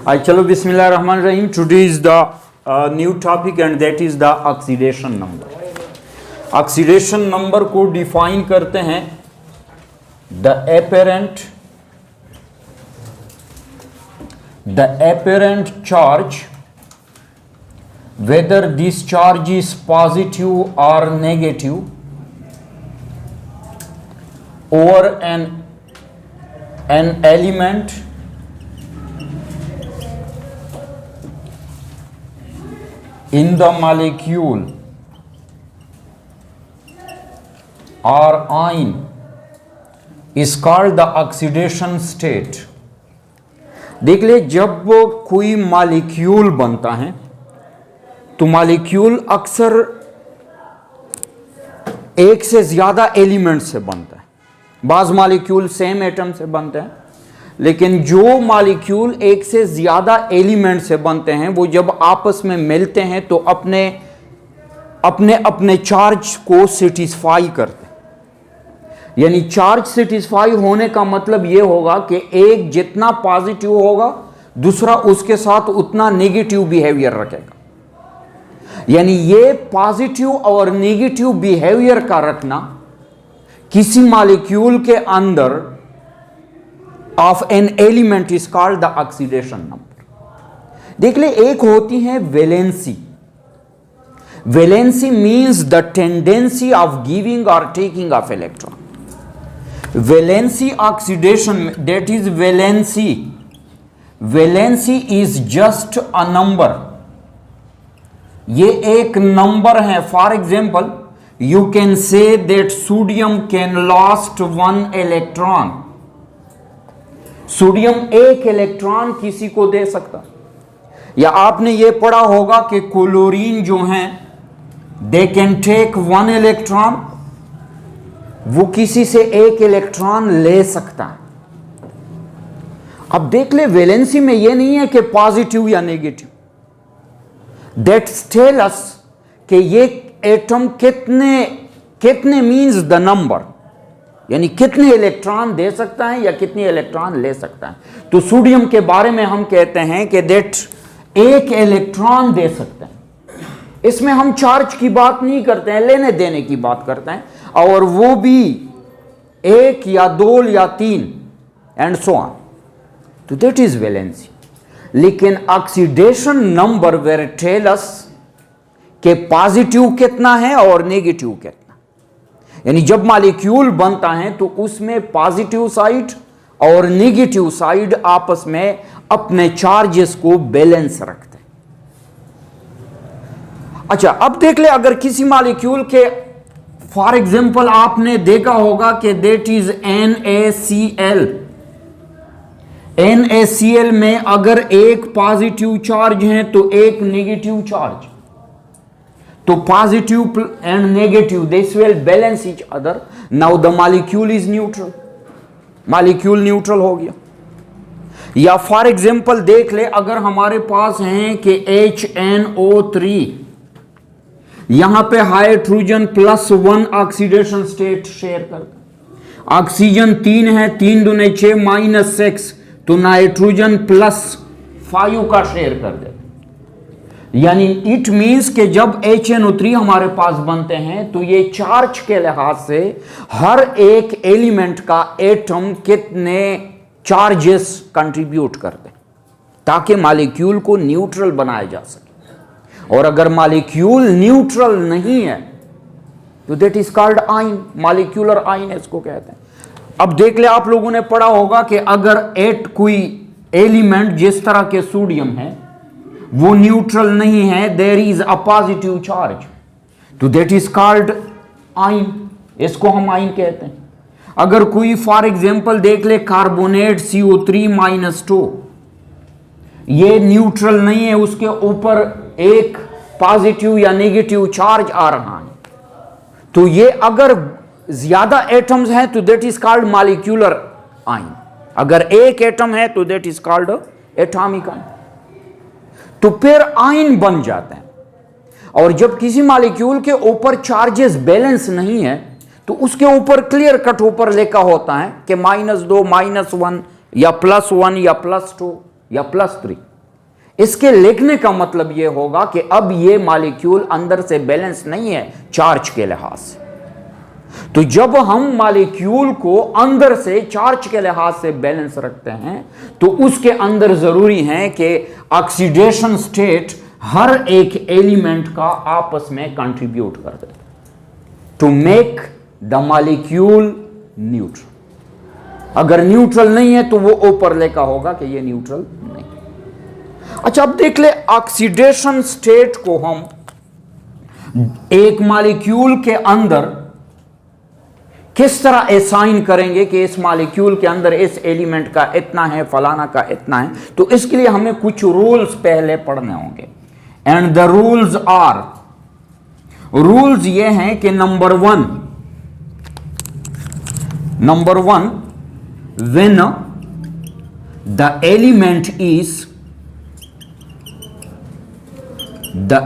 चलो बिस्मिल्लाहिर्रहमानिर्रहीम. Today is the new topic and that is the oxidation number. Oxidation number को define करते हैं the apparent charge, whether this charge is positive or negative over an element in the molecule or ion is called the oxidation state. देख ले, जब कोई molecule बनता है तो मॉलिक्यूल अक्सर एक से ज्यादा एलिमेंट से बनता है. बाज मॉलिक्यूल सेम एटम से बनते हैं, लेकिन जो मॉलिक्यूल एक से ज्यादा एलिमेंट से बनते हैं वो जब आपस में मिलते हैं तो अपने अपने अपने चार्ज को सेटिस्फाई करते हैं. यानी चार्ज सेटिस्फाई होने का मतलब यह होगा कि एक जितना पॉजिटिव होगा दूसरा उसके साथ उतना नेगेटिव बिहेवियर रखेगा. यानी ये पॉजिटिव और नेगेटिव बिहेवियर का रखना किसी मॉलिक्यूल के अंदर of an element is called the oxidation number. देख ले, एक होती है valency. Valency means the tendency of giving or taking of electron. Valency oxidation, that is valency. Valency is just a number. ये एक नंबर है. For example you can say that sodium can lost one electron. Sodium एक electron किसी को दे सकता. या आपने ये पढ़ा होगा कि क्लोरीन जो हैं they can take one electron, वो किसी से एक इलेक्ट्रॉन ले सकता है. अब देख ले, वैलेंसी में ये नहीं है कि पॉजिटिव या नेगेटिव. दैट्स टेल अस कि ये एटम कितने मींस द नंबर, यानी कितने इलेक्ट्रॉन दे सकता है या कितने इलेक्ट्रॉन ले सकता है. तो सोडियम के बारे में हम कहते हैं कि दैट एक इलेक्ट्रॉन दे सकते हैं. इसमें हम चार्ज की बात नहीं करते हैं, लेने देने की बात करते हैं, और वो भी एक या दो या तीन एंड सो ऑन. तो दैट इज वैलेंसी. लेकिन oxidation number where tell us कि पॉजिटिव कितना है और नेगेटिव कितना. यानी जब मॉलिक्यूल बनता है तो उसमें पॉजिटिव साइड और नेगेटिव साइड आपस में अपने चार्जेस को बैलेंस रखते हैं. अच्छा, अब देख ले, अगर किसी मॉलिक्यूल के फॉर एग्जांपल आपने देखा होगा कि दैट इज NaCl. NaCl में अगर एक पॉजिटिव चार्ज है तो एक नेगेटिव चार्ज, तो positive and negative this will balance each other. Now the molecule is neutral. Molecule neutral हो गया. या फॉर एग्जाम्पल देख ले, अगर हमारे पास हैं कि HNO3, यहां पे हाइड्रोजन +1 ऑक्सीडेशन स्टेट शेयर करता. ऑक्सीजन 3 है, 3 दूने 6 -6, तो नाइट्रोजन +5 का शेयर कर देता. यानी इट मींस कि जब HNO3 हमारे पास बनते हैं तो ये चार्ज के लिहाज से हर एक एलिमेंट का एटम कितने चार्जेस कंट्रीब्यूट करते हैं ताकि मॉलिक्यूल को न्यूट्रल बनाया जा सके. और अगर मॉलिक्यूल न्यूट्रल नहीं है तो that is called ion. Molecular ion इसको कहते हैं. अब देख ले, आप लोगों ने पढ़ा होगा कि अगर कोई एलिमेंट जिस तरह के सोडियम है वो न्यूट्रल नहीं है, there is a positive charge, तो दैट इज कॉल्ड आयन. इसको हम आयन कहते हैं. अगर कोई फॉर एग्जांपल देख ले, कार्बोनेट CO3-2, ये न्यूट्रल नहीं है, उसके ऊपर एक पॉजिटिव या नेगेटिव चार्ज आ रहा है, तो ये अगर ज्यादा एटम्स हैं तो that is called molecular ion. अगर एक एटम है तो that is called atomic ion. तो फिर आयन बन जाते हैं. और जब किसी मॉलिक्यूल के ऊपर चार्जेस बैलेंस नहीं है तो उसके ऊपर क्लियर कट ऊपर लिखा होता है कि -2, -1 या +1 या +2 या +3. इसके लिखने का मतलब यह होगा कि अब ये मॉलिक्यूल अंदर से बैलेंस नहीं है चार्ज के लिहाज से। तो जब हम मॉलिक्यूल को अंदर से चार्ज के लिहाज से बैलेंस रखते हैं तो उसके अंदर जरूरी है कि ऑक्सीडेशन स्टेट हर एक एलिमेंट का आपस में कंट्रीब्यूट कर दे to make the molecule neutral. अगर न्यूट्रल नहीं है तो वो ऊपर लिखा होगा कि ये न्यूट्रल नहीं। अच्छा, अब देख ले ऑक्सीडेशन स्टेट को हम एक मॉलिक्यूल के अंदर किस तरह असाइन करेंगे कि इस मॉलिक्यूल के अंदर इस एलिमेंट का इतना है, फलाना का इतना है। तो इसके लिए हमें कुछ रूल्स पहले पढ़ने होंगे। And the rules are, rules ये हैं कि number one when the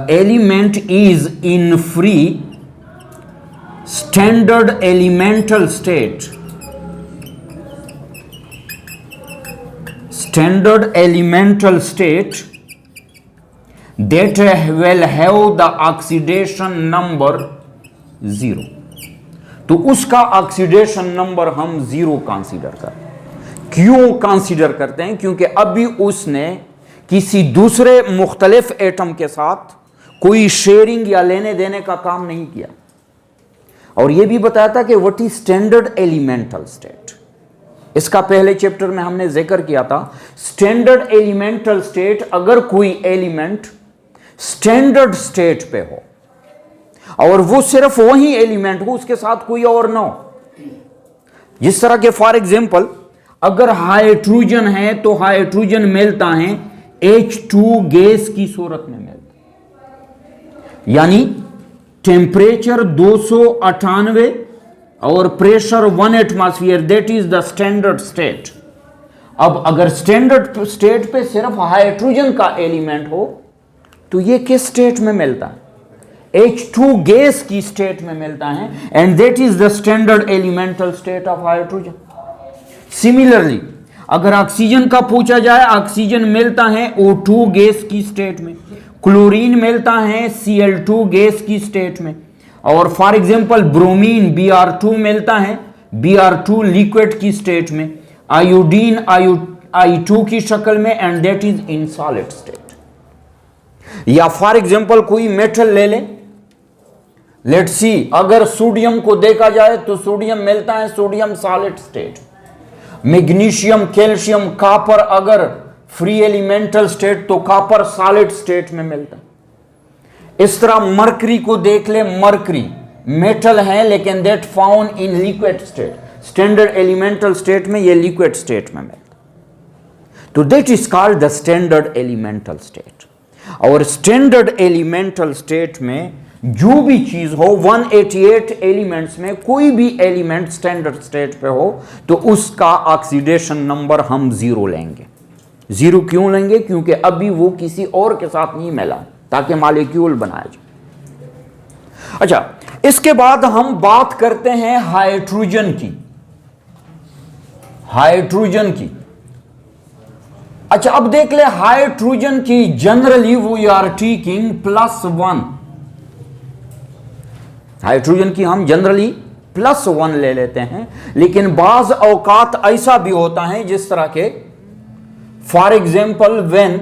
element is in free standard elemental state, that will have the oxidation number 0। तो उसका ऑक्सीडेशन नंबर हम 0 कंसीडर करते हैं। क्यों कंसीडर करते हैं? क्योंकि अभी उसने किसी दूसरे मुख्तलिफ एटम के साथ कोई शेयरिंग या लेने देने का काम नहीं किया। और यह भी बताया था कि what is standard elemental state. इसका पहले चैप्टर में हमने जिक्र किया था। स्टैंडर्ड एलिमेंटल स्टेट, अगर कोई एलिमेंट स्टैंडर्ड स्टेट पे हो और वो सिर्फ वही एलिमेंट हो, उसके साथ कोई और ना हो। जिस तरह के फॉर एग्जांपल अगर हाइड्रोजन है तो हाइड्रोजन मिलता है H2 गैस की सूरत में मिलता है, यानी टेम्परेचर 298 और pressure 1 atmosphere, that is the standard state. अब अगर स्टैंडर्ड स्टेट पे सिर्फ हाइड्रोजन का एलिमेंट हो तो ये किस स्टेट में मिलता है? H2 गैस की स्टेट में मिलता है, and that is the standard elemental state of hydrogen. Similarly अगर ऑक्सीजन का पूछा जाए, ऑक्सीजन मिलता है O2 गैस की स्टेट में, क्लोरीन मिलता है Cl2 गैस की स्टेट में, और फॉर एग्जांपल ब्रोमीन Br2 मिलता है Br2 लिक्विड की स्टेट में, आयोडीन I2 की शक्ल में, and that is in solid state. या फॉर एग्जांपल कोई मेटल ले ले, लेट्स सी अगर सोडियम को देखा जाए तो सोडियम मिलता है sodium solid state, magnesium, calcium, copper अगर फ्री एलिमेंटल स्टेट तो कॉपर सॉलिड स्टेट में मिलता है। इस तरह मरकरी को देख ले, मरकरी मेटल है लेकिन that found in liquid state, standard elemental state में ये लिक्विड स्टेट में मिलता है। तो that is called the standard elemental state. और स्टैंडर्ड एलिमेंटल स्टेट में जो भी चीज हो, 188 एलिमेंट्स में कोई भी एलिमेंट स्टैंडर्ड स्टेट पे हो तो उसका ऑक्सीडेशन नंबर हम 0 लेंगे। 0 क्यों लेंगे? क्योंकि अभी वो किसी और के साथ नहीं मिला ताकि मॉलिक्यूल बनाया जाए। अच्छा, इसके बाद हम बात करते हैं हाइड्रोजन की। अच्छा, अब देख ले हाइड्रोजन की generally we are taking +1। Hydrogen की हम जनरली +1 ले लेते हैं, लेकिन बाज औकात ऐसा भी होता है जिस तरह के for example when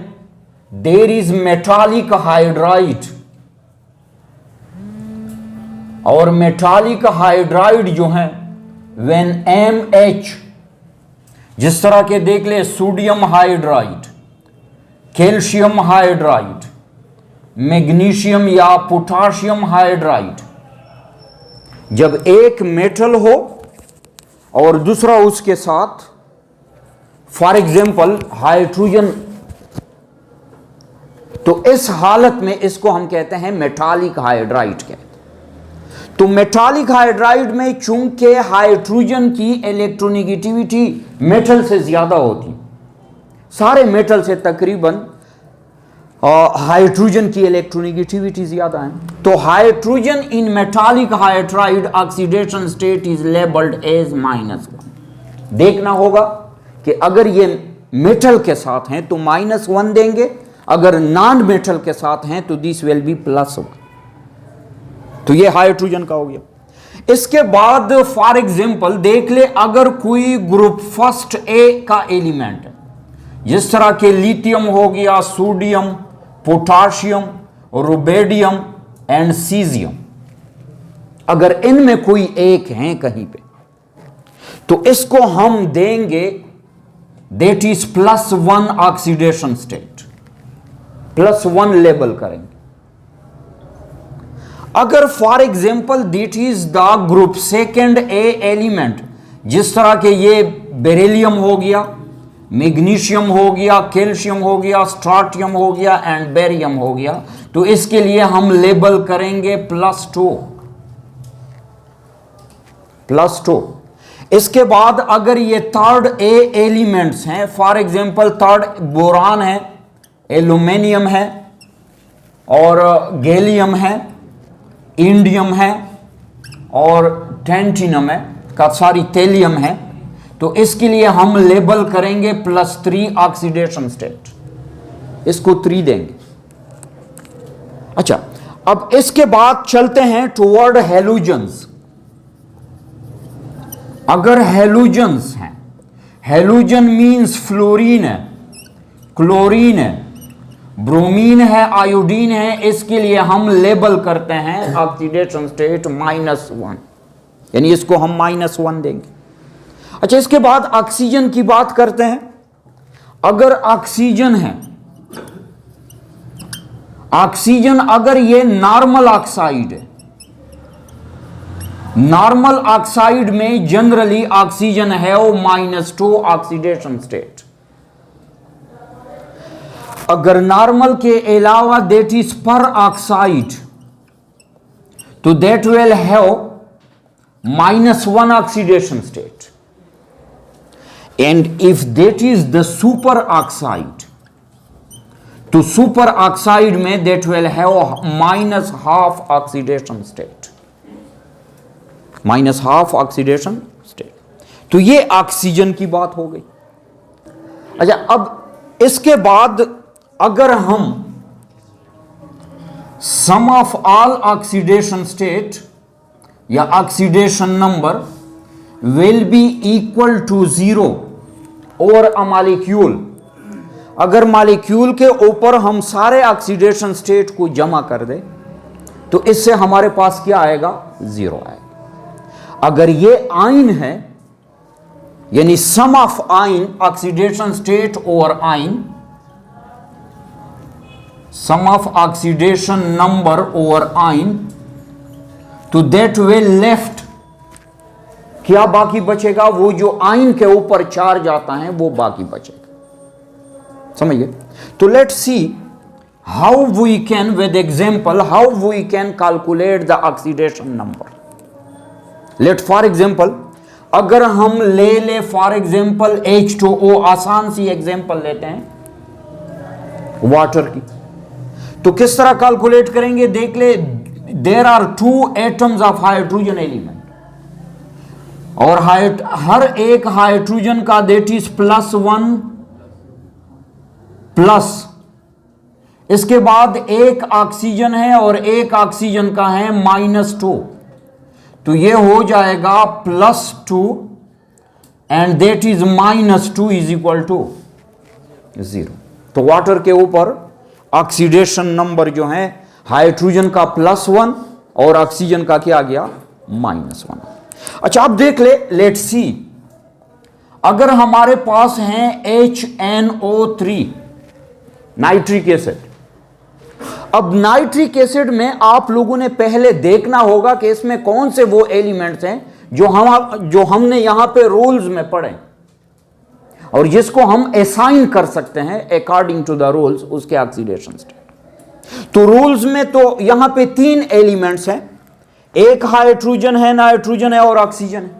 there is metallic hydride, और मेटालिक हाइड्राइड जो है व्हेन MH, जिस तरह के देख ले sodium hydride, calcium hydride, magnesium या पोटाशियम हाइड्राइड, जब एक मेटल हो और दूसरा उसके साथ फॉर एग्जाम्पल हाइड्रोजन, तो इस हालत में इसको हम कहते हैं मेटालिक हाइड्राइड कहते हैं। तो मेटालिक हाइड्राइड में चूंकि हाइड्रोजन की इलेक्ट्रोनेगेटिविटी मेटल से ज्यादा होती, सारे मेटल से तकरीबन हाइड्रोजन की इलेक्ट्रोनेगेटिविटी ज्यादा है, तो hydrogen in metallic hydride oxidation state is labelled as -1। देखना होगा कि अगर ये मेटल के साथ हैं तो -1 देंगे, अगर नॉन मेटल के साथ हैं तो दिस विल बी +1। तो ये हाइड्रोजन का हो गया। इसके बाद फॉर एग्जांपल देख ले, अगर कोई ग्रुप फर्स्ट ए का एलिमेंट है, जिस तरह के लिथियम हो गया, sodium, potassium, rubidium and caesium, अगर इनमें कोई एक है कहीं पे, तो इसको हम देंगे that is +1 oxidation state, +1 label करेंगे। अगर for example that is the group second A element, जिस तरह के ये बेरिलियम हो गया, मैग्नीशियम हो गया, कैल्शियम हो गया, स्ट्राटियम हो गया एंड बेरियम हो गया, तो इसके लिए हम लेबल करेंगे +2। इसके बाद अगर ये थर्ड ए एलिमेंट्स हैं, फॉर एग्जांपल थर्ड बोरान है, एल्यूमिनियम है और गैलियम है, इंडियम है और टेंटिनम है, का सारी तेलियम है, तो इसके लिए हम लेबल करेंगे +3 ऑक्सीडेशन स्टेट, इसको 3 देंगे। अच्छा, अब इसके बाद चलते हैं टुवर्ड हैलोजन्स। अगर हैलोजन्स हैं, हैलोजन मींस फ्लोरीन है, क्लोरीन है, ब्रोमीन है, आयोडीन है, इसके लिए हम लेबल करते हैं ऑक्सीडेशन स्टेट -1, यानी इसको हम -1 देंगे। अच्छा, इसके बाद ऑक्सीजन की बात करते हैं। अगर ऑक्सीजन है, ऑक्सीजन अगर ये नॉर्मल ऑक्साइड है, नॉर्मल ऑक्साइड में जनरली ऑक्सीजन है वो -2 ऑक्सीडेशन स्टेट। अगर नॉर्मल के अलावा दैट इज पर ऑक्साइड, तो that will have -1 oxidation state. And if that is the super oxide, तो सुपर ऑक्साइड में that will have -1/2 oxidation state, -1/2 oxidation state. तो ये ऑक्सीजन की बात हो गई। अच्छा, अब इसके बाद अगर हम sum of all oxidation state या oxidation number will be equal to 0 और अ मॉलिक्यूल, अगर मॉलिक्यूल के ऊपर हम सारे ऑक्सीडेशन स्टेट को जमा कर दें तो इससे हमारे पास क्या आएगा? 0 आएगा। अगर ये आयन है, यानी sum of ion oxidation state over ion, sum of oxidation number over ion, तो दैट विल लेफ्ट, क्या बाकी बचेगा? वो जो आयन के ऊपर चार्ज आता है वो बाकी बचेगा। समझिए? तो let's see how we can, with example, how we can calculate the oxidation number. Let for example, अगर हम ले फॉर एग्जांपल H2O, आसान सी एग्जांपल लेते हैं वाटर की, तो किस तरह कैलकुलेट करेंगे? देख ले, there are 2 atoms of hydrogen element, और हर एक हाइड्रोजन का दैट इज +1 प्लस, इसके बाद एक ऑक्सीजन है और एक ऑक्सीजन का है -2, तो ये हो जाएगा +2 and that is -2 is equal to 0। तो वाटर के ऊपर ऑक्सीडेशन नंबर जो है हाइड्रोजन का +1 और ऑक्सीजन का क्या गया? -1। अच्छा, अब देख ले, लेट्स सी, अगर हमारे पास हैं HNO3, नाइट्रिक एसिड। अब नाइट्रिक एसिड में आप लोगों ने पहले देखना होगा कि इसमें कौन से वो एलिमेंट्स हैं जो हमने यहां पे रूल्स में पढ़े और जिसको हम असाइन कर सकते हैं अकॉर्डिंग टू द रूल्स, उसके ऑक्सीडेशन स्टेट। तो रूल्स में तो यहां पे 3 एलिमेंट्स हैं, एक हाइड्रोजन है, नाइट्रोजन है और ऑक्सीजन है।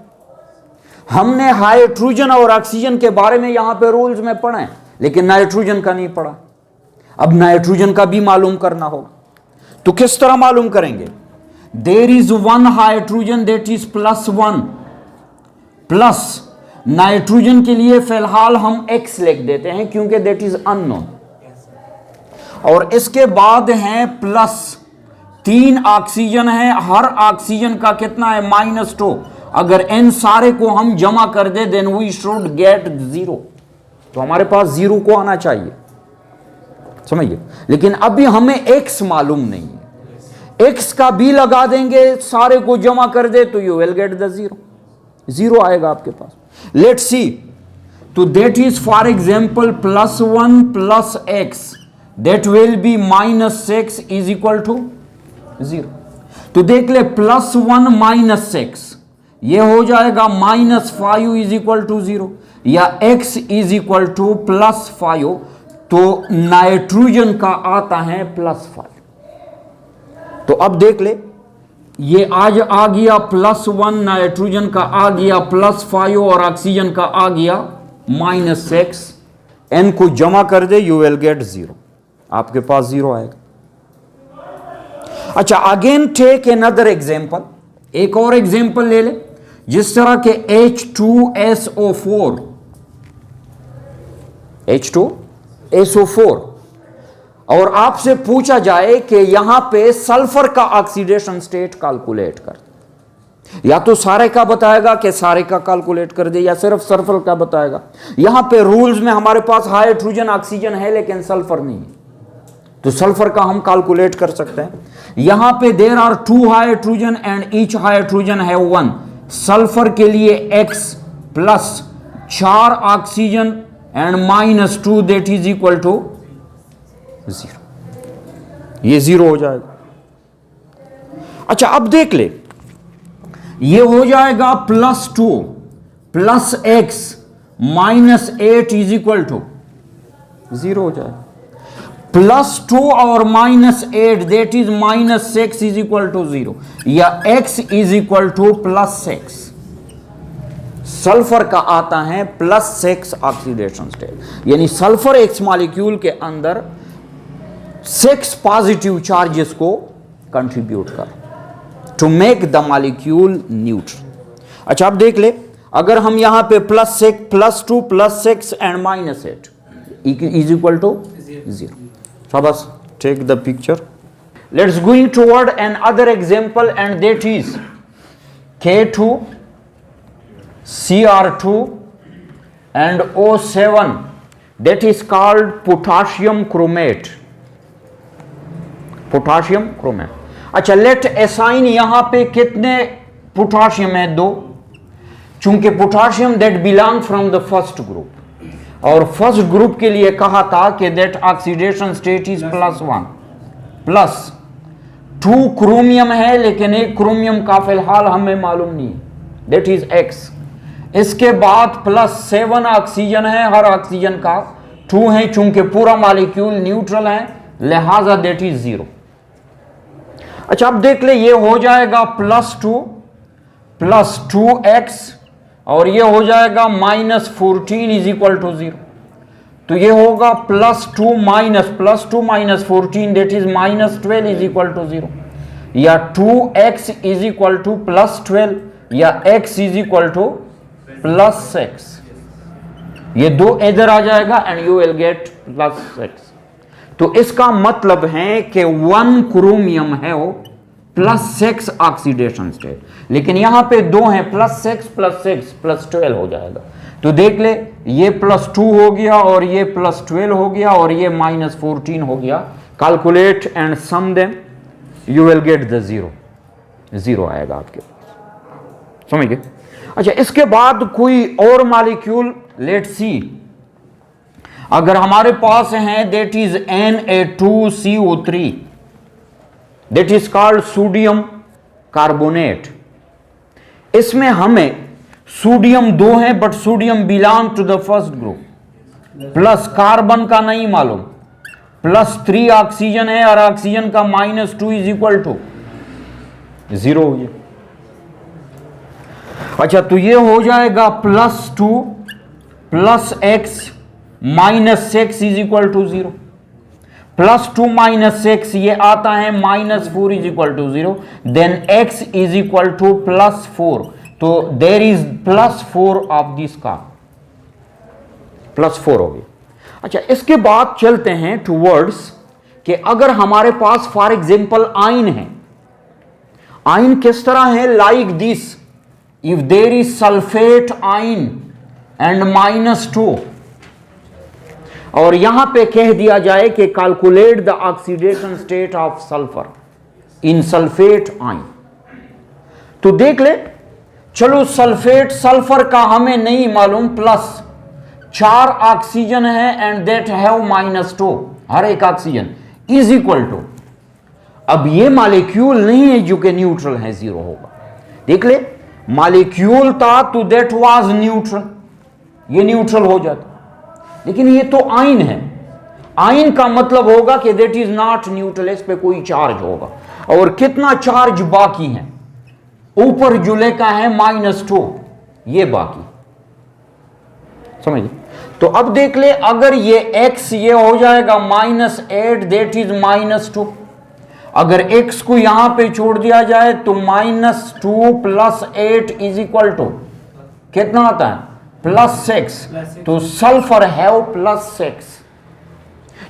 हमने हाइड्रोजन और ऑक्सीजन के बारे में यहां पे रूल्स में पढ़ा है, लेकिन नाइट्रोजन का नहीं पढ़ा। अब नाइट्रोजन का भी मालूम करना होगा, तो किस तरह मालूम करेंगे? There is 1 hydrogen that is +1 plus, nitrogen के लिए फिलहाल हम X लिख देते हैं क्योंकि दैट इज अननोन। और इसके बाद है प्लस 3 ऑक्सीजन है, हर ऑक्सीजन का कितना है -2। अगर इन सारे को हम जमा कर दे देन वी शुड गेट 0, तो हमारे पास 0 को आना चाहिए, समझिए। लेकिन अभी हमें x मालूम नहीं है, x का भी लगा देंगे, सारे को जमा कर दे तो यू विल गेट द 0 आएगा आपके पास। लेट्स सी, तो that is for example +1 + x, that will be -6 is equal to 0। तो देख ले +1 - 6 ये हो जाएगा -5 इज इक्वल टू 0, या x इज इक्वल टू +5, तो नाइट्रोजन का आता है +5। तो अब देख ले, ये आज आ गया +1, नाइट्रोजन का आ गया +5 और ऑक्सीजन का आ गया -6। n को जमा कर दे यू विल गेट 0, आपके पास 0 आएगा। अच्छा, अगेन टेक अनदर एग्जांपल, एक और एग्जांपल ले ले। जिस तरह के H2SO4 और आपसे पूछा जाए कि यहां पे सल्फर का ऑक्सीडेशन स्टेट कैलकुलेट कर, या तो सारे का बताएगा कि सारे का कैलकुलेट कर दे, या सिर्फ सल्फर का बताएगा। यहां पे रूल्स में हमारे पास हाइड्रोजन ऑक्सीजन है लेकिन सल्फर नहीं है, तो सल्फर का हम कैलकुलेट कर सकते हैं। यहां पे there are 2 hydrogen and each hydrogen है 1। सल्फर के लिए x plus 4 oxygen and -2 that is equal to 0, ये 0 हो जाएगा। अच्छा, अब देख ले, ये हो जाएगा +2 + x -8 इज इक्वल टू 0 हो जाएगा। +2 और -8 that is -6 is equal to 0, या x is equal to +6। Sulphur का आता है +6 ऑक्सीडेशन स्टेट, यानी सल्फर एक्स मॉलिक्यूल के अंदर 6 पॉजिटिव चार्जेस को कंट्रीब्यूट कर to make the molecule neutral. अच्छा, अब देख ले, अगर हम यहां पे +6 +2 +6 एंड -8 इज इक्वल टू 0। शाबाश, take the picture. Let's going toward another example, and that is K2 Cr2 and O7, that is called potassium chromate. Potassium chromate. अच्छा, let assign यहां पे कितने पोटाशियम है? 2, चूंकि potassium that belong from the first group, और first group के लिए कहा था कि that oxidation state is +1 +2 chromium है, लेकिन एक क्रोमियम का फिलहाल हमें मालूम नहीं है, दैट इज x। इसके बाद +7 ऑक्सीजन है, हर ऑक्सीजन का 2 है, चूंकि पूरा मॉलिक्यूल न्यूट्रल है लिहाजा दैट इज 0। अच्छा, अब देख ले, ये हो जाएगा +2 + 2x और ये हो जाएगा -14 इज इक्वल टू 0। तो ये होगा +2 - 14 that is -12 is equal to 0, या 2x इज इक्वल टू +12, या x इज इक्वल टू +6। ये 2 इधर आ जाएगा एंड यू विल गेट +6। तो इसका मतलब है कि 1 क्रोमियम है वो +6 ऑक्सीडेशन स्टेट, लेकिन यहां पे 2 है, +6 +6 +12 हो जाएगा। तो देख ले, ये +2 हो गया और ये +12 हो गया और ये -14 हो गया। Calculate and sum them, you will get the 0 आएगा आपके पास, समझ गए? अच्छा, इसके बाद कोई और मॉलिक्यूल, लेट्स सी, अगर हमारे पास है that is Na2CO3, that is called sodium carbonate. इसमें हमें सोडियम 2 है, but sodium belong to the first group, plus carbon का नहीं मालूम, +3 ऑक्सीजन है और ऑक्सीजन का -2 इज इक्वल टू 0 हो गया। अच्छा, तो ये हो जाएगा +2 + x -6 इज इक्वल टू 0, +2 - 6 ये आता है -4 is equal to 0, then x is equal to +4, तो देर इज +4 ऑफ दिस का, +4 हो गया। अच्छा, इसके बाद चलते हैं टूवर्ड्स कि अगर हमारे पास फॉर एग्जाम्पल आयन है, आयन किस तरह है, like this, if there is sulphate ion and -2, और यहां पे कह दिया जाए कि calculate the oxidation state of sulphur in sulphate ion, तो देख ले, चलो सल्फेट सल्फर का हमें नहीं मालूम, प्लस 4 ऑक्सीजन है एंड दैट हैव -2, हर एक ऑक्सीजन इज इक्वल टू, अब ये मॉलिक्यूल नहीं है जो कि न्यूट्रल है, 0 होगा। देख ले, मॉलिक्यूल था तो दैट वाज न्यूट्रल, ये न्यूट्रल हो जाता, लेकिन ये तो आयन है, आयन का मतलब होगा कि दैट इज नॉट न्यूट्रल, इस पे कोई चार्ज होगा, और कितना चार्ज बाकी है, ऊपर जो लिखा है -2, ये बाकी, समझिए। तो अब देख ले, अगर ये x ये हो जाएगा -8, दैट इज -2, अगर x को यहां पे छोड़ दिया जाए तो -2 + 8 इज इक्वल टू कितना आता है, +6, तो सल्फर हैव +6।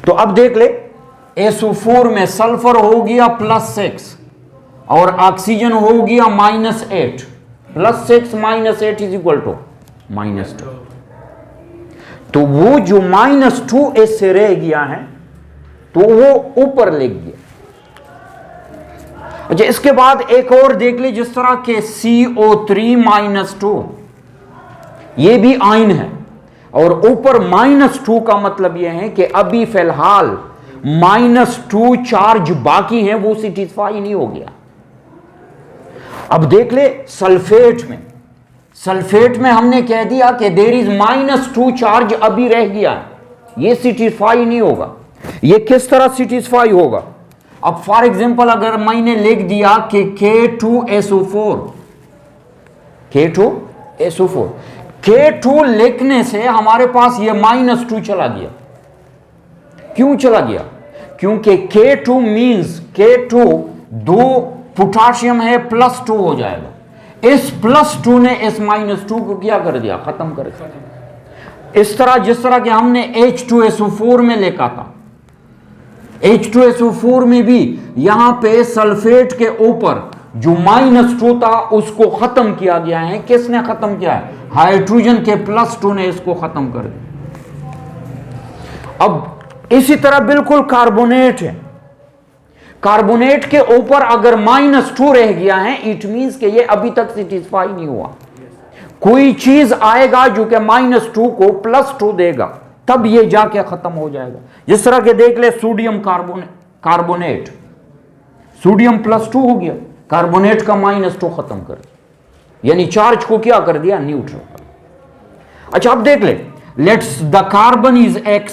तो अब देख ले, SO4 में सल्फर हो गया +6 और ऑक्सीजन हो गया -8, +6 - 8 इज इक्वल टू -2, तो वो जो -2 इससे रह गया है तो वो ऊपर ले गया। अच्छा, इसके बाद एक और देख ले, जिस तरह के CO3 -2, ये भी आयन है, और ऊपर -2 का मतलब यह है कि अभी फिलहाल -2 चार्ज बाकी है, वो सेटिस्फाई नहीं हो गया। अब देख ले, सल्फेट में हमने कह दिया कि देर इज -2 चार्ज अभी रह गया है, ये सेटिस्फाई नहीं होगा, ये किस तरह सेटिस्फाई होगा। अब फॉर एग्जांपल अगर मैंने लिख दिया कि K2SO4, K2 लिखने से हमारे पास ये -2 चला गया, क्यों चला गया, क्योंकि K2 मींस K2 2 पोटाशियम है, +2 हो जाएगा, इस +2 ने इस -2 को क्या कर दिया, खत्म कर दिया। इस तरह जिस तरह के हमने H2SO4 में लिखा था, H2SO4 में भी यहां पे सल्फेट के ऊपर जो -2 था उसको खत्म किया गया है, किसने खत्म किया है, हाइड्रोजन के +2 ने इसको खत्म कर दिया। अब इसी तरह बिल्कुल कार्बोनेट है, कार्बोनेट के ऊपर अगर -2 रह गया है, इट मींस कि ये अभी तक सेटिस्फाई नहीं हुआ, कोई चीज आएगा जो कि -2 को +2 देगा, तब ये जाके खत्म हो जाएगा। जिस तरह के देख ले, सोडियम कार्बोनेट, सोडियम +2 हो गया, कार्बोनेट का -2 खत्म कर दिया, यानी चार्ज को क्या कर दिया, न्यूट्रल। अच्छा, अब देख ले, let's the carbon is X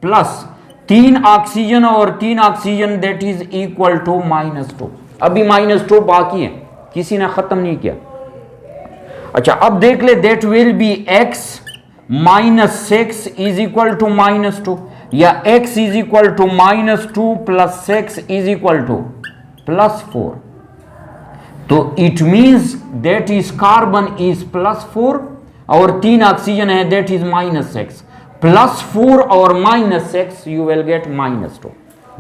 plus 3 oxygen और 3 oxygen, that is equal to -2, अभी -2 बाकी है, किसी ने खत्म नहीं किया। अच्छा, अब देख ले, that will be X -6 is equal to -2, या X is equal to -2 + 6 is equal to +4, तो it means that is carbon is +4 और 3 ऑक्सीजन है, दैट इज -6, +4 और -6 यू विल गेट -2,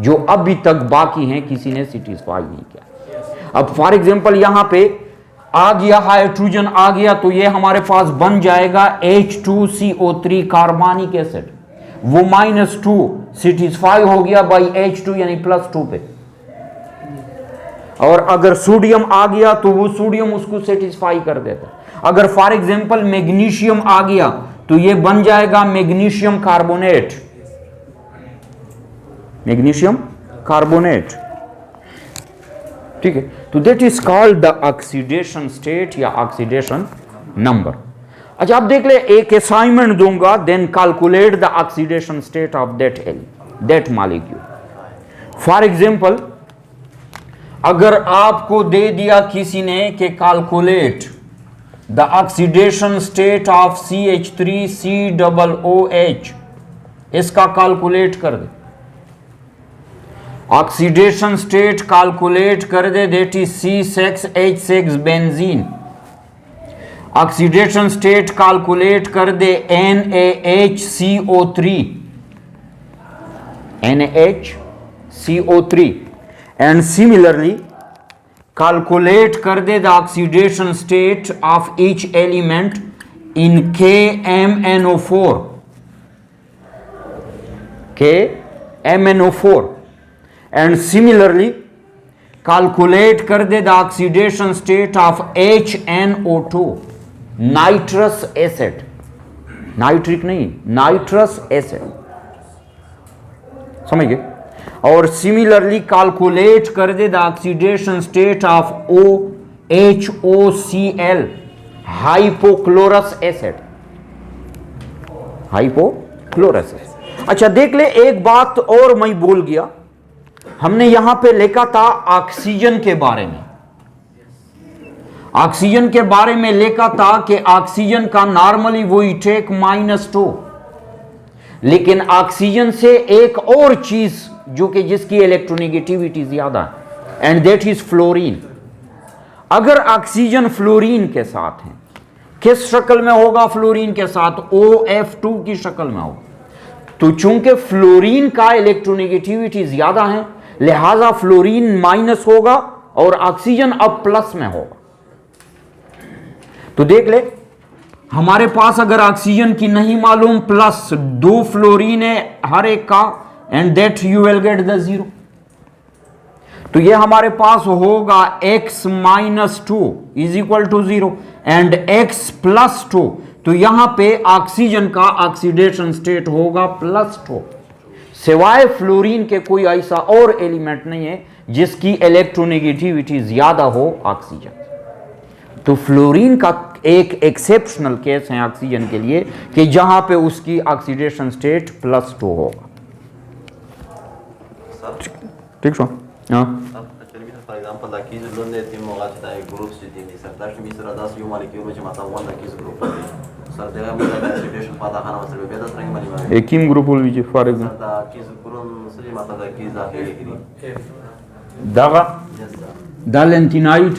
जो अभी तक बाकी हैं, किसी ने सेटिस्फाई नहीं किया। अब फॉर एग्जांपल यहां पे आ गया, हाइड्रोजन आ गया, तो ये हमारे पास बन जाएगा H2CO3 कार्बनिक एसिड, वो -2 सेटिस्फाई हो गया बाई H2 यानी +2 पे, और अगर सोडियम आ गया तो वो सोडियम उसको सेटिस्फाई कर देता। अगर फॉर एग्जांपल मैग्नीशियम आ गया तो ये बन जाएगा मैग्नीशियम कार्बोनेट, ठीक है। तो that is called the oxidation state या ऑक्सीडेशन नंबर। अच्छा, अब देख ले, एक असाइनमेंट दूंगा, then calculate the oxidation state of that molecule. For example अगर आपको दे दिया किसी ने कि calculate the oxidation state of CH3COOH, इसका कैलकुलेट कर दे, ऑक्सीडेशन स्टेट कैलकुलेट कर दे, that is C6H6 benzene. Oxidation state calculate कर दे NaHCO3, CO3 and similarly calculate कर दे the oxidation state of each element in KMnO4 and similarly calculate कर दे the oxidation state of HNO2 nitrous acid, nitric नहीं, nitrous acid, समझ गए। और सिमिलरली कैलकुलेट कर दे the oxidation state of OHOCl hypochlorous acid, hypochlorous acid. अच्छा देख ले, एक बात और मैं बोल गया, हमने यहां पे लिखा था ऑक्सीजन के बारे में, ऑक्सीजन के बारे में लिखा था कि ऑक्सीजन का नॉर्मली वो टेक -2, लेकिन ऑक्सीजन से एक और चीज जो कि जिसकी इलेक्ट्रोनेगेटिविटी ज्यादा है, एंड दैट इज फ्लोरीन। अगर ऑक्सीजन फ्लोरीन के साथ है, किस शक्ल में होगा फ्लोरीन के साथ? OF2 की शक्ल में होगा। तो चूंकि फ्लोरीन का इलेक्ट्रोनेगेटिविटी ज्यादा है, लिहाजा फ्लोरीन माइनस होगा और ऑक्सीजन अब प्लस में होगा। तो देख ले, हमारे पास अगर ऑक्सीजन की नहीं मालूम, प्लस 2 फ्लोरीन है हर एक का, and that you will get the 0। तो ये हमारे पास होगा x - 2 is equal to 0 and x + 2। तो यहां पे ऑक्सीजन का ऑक्सीडेशन स्टेट होगा +2। सिवाय फ्लोरीन के कोई ऐसा और एलिमेंट नहीं है जिसकी इलेक्ट्रोनेगेटिविटी ज्यादा हो ऑक्सीजन। तो फ्लोरीन का एक एक्सेप्शनल केस है ऑक्सीजन के लिए कि जहां पे उसकी ऑक्सीडेशन स्टेट +2 होगा। ठीक है? हाँ, for example, daqui lunde tem mogat da grupos de time, certas mistura das e uma molecule de matar one daqui grupo. Certeza muita oxidation para dar na cerveja da tranquila animal. ekim grupul vice for example. Da kiz kurun sri matar daqui da helikri. daga dalentinide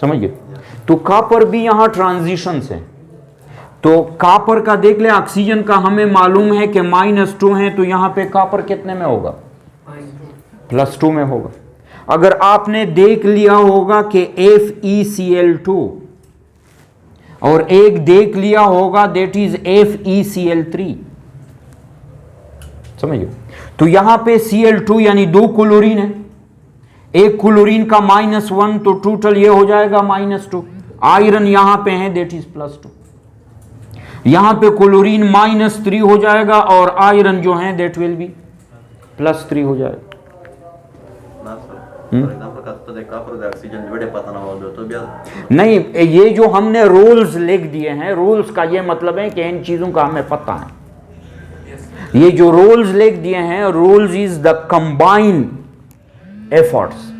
समझ गए? तो copper भी यहाँ transition से, तो copper का देख ले, ऑक्सीजन का हमें मालूम है कि -2 है, तो यहाँ पे कॉपर कितने में होगा? +2 में होगा। अगर आपने देख लिया होगा कि FeCl2 और एक देख लिया होगा दैट इज FeCl3, समझिए। तो यहां पे Cl2 यानी 2 क्लोरीन है, एक क्लोरीन का -1, तो टोटल ये हो जाएगा -2। आयरन यहां पे है दैट इज +2। यहां पे क्लोरीन -3 हो जाएगा और आयरन जो है दैट विल बी +3 हो जाएगा। नहीं, ये जो हमने रूल्स लिख दिए हैं, रूल्स का ये मतलब है कि इन चीजों का हमें पता है। ये जो रूल्स लिख दिए हैं, rules is the combined efforts,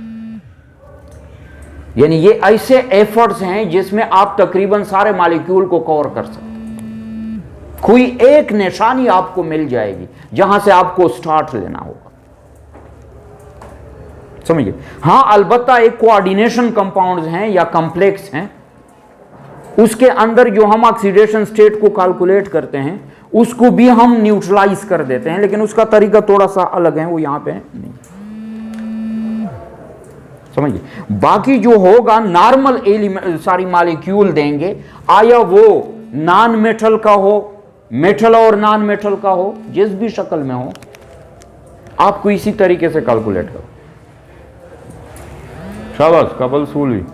यानी ये ऐसे एफर्ट्स हैं जिसमें आप तकरीबन सारे मॉलिक्यूल को कवर कर सकते हैं। कोई एक निशानी आपको मिल जाएगी जहां से आपको स्टार्ट लेना होगा, समझिए। हां, अलबत्ता एक कोऑर्डिनेशन कंपाउंड्स हैं या कॉम्प्लेक्स हैं, उसके अंदर जो हम ऑक्सीडेशन स्टेट को कैलकुलेट करते हैं उसको भी हम न्यूट्रलाइज कर देते हैं, लेकिन उसका तरीका थोड़ा सा अलग है, वो यहां पे नहीं, समझिए। बाकी जो होगा नॉर्मल एलिमेंट सारी मॉलिक्यूल देंगे, आया वो नॉन मेटल का हो, मेटल और नॉन मेटल का हो, जिस भी शक्ल में हो, आपको इसी तरीके से कैलकुलेट करो। शाबाश, कपल सूल हुई।